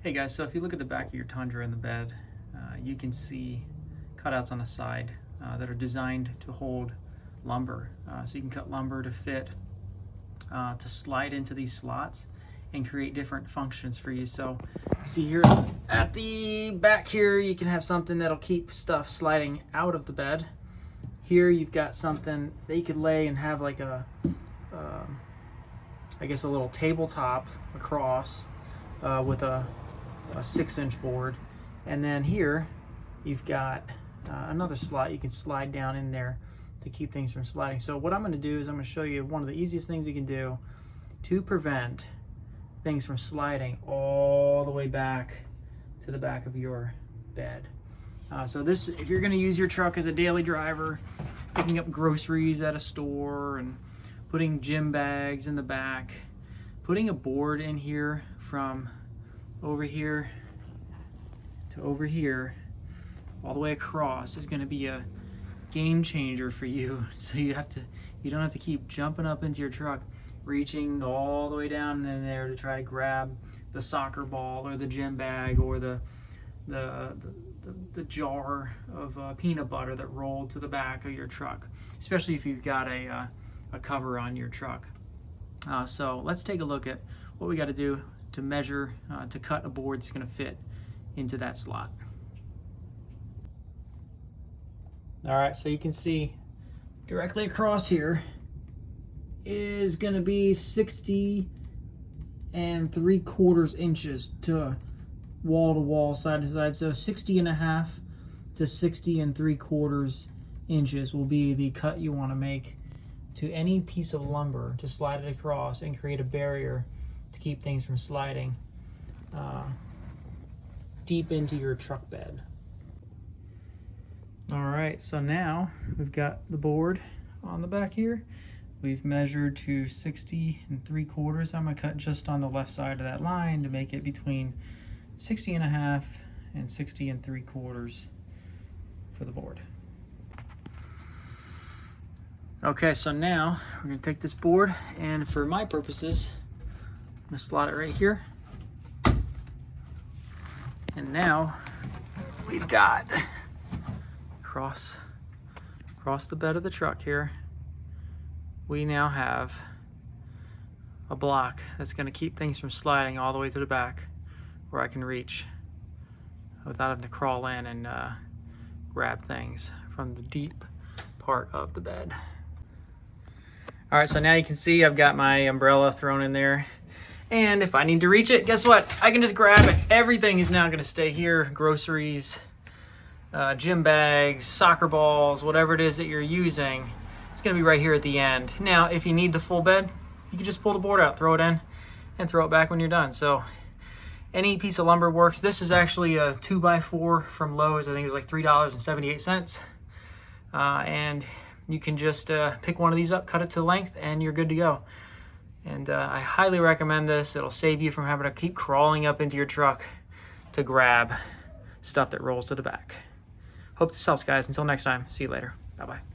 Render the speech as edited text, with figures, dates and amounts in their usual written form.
Hey guys, so if you look at the back of your Tundra in the bed, you can see cutouts on the side that are designed to hold lumber. So you can cut lumber to fit, to slide into these slots and create different functions for you. So see here at the back here, you can have something that'll keep stuff sliding out of the bed. Here you've got something that you could lay and have like a, I guess a little tabletop across with a 6-inch board. And then here you've got another slot you can slide down in there to keep things from sliding. So what I'm going to do is I'm going to show you one of the easiest things you can do to prevent things from sliding all the way back to the back of your bed. So this, if you're going to use your truck as a daily driver, picking up groceries at a store and putting gym bags in the back, putting a board in here from over here to over here all the way across is going to be a game changer for you. So you don't have to keep jumping up into your truck, reaching all the way down in there to try to grab the soccer ball or the gym bag or the jar of peanut butter that rolled to the back of your truck, especially if you've got a cover on your truck. So let's take a look at what we got to do to measure, to cut a board that's going to fit into that slot. All right, so you can see directly across here is going to be 60 3/4 inches to wall, side to side. So 60.5 to 60 3/4 inches will be the cut you want to make to any piece of lumber to slide it across and create a barrier to keep things from sliding deep into your truck bed. All right, so now we've got the board on the back here. We've measured to 60 3/4. I'm gonna cut just on the left side of that line to make it between 60.5 and 60 3/4 for the board. Okay, so now we're gonna take this board, and for my purposes, I'm gonna slot it right here. And now we've got across the bed of the truck here, we now have a block that's gonna keep things from sliding all the way to the back where I can reach without having to crawl in and grab things from the deep part of the bed. All right, so now you can see I've got my umbrella thrown in there. And if I need to reach it, guess what? I can just grab it. Everything is now gonna stay here. Groceries, gym bags, soccer balls, whatever it is that you're using, it's gonna be right here at the end. Now, if you need the full bed, you can just pull the board out, throw it in, and throw it back when you're done. So any piece of lumber works. This is actually a 2x4 from Lowe's. I think it was like $3.78. And you can just pick one of these up, cut it to length, and you're good to go. And I highly recommend this. It'll save you from having to keep crawling up into your truck to grab stuff that rolls to the back. Hope this helps, guys. Until next time, see you later. Bye-bye.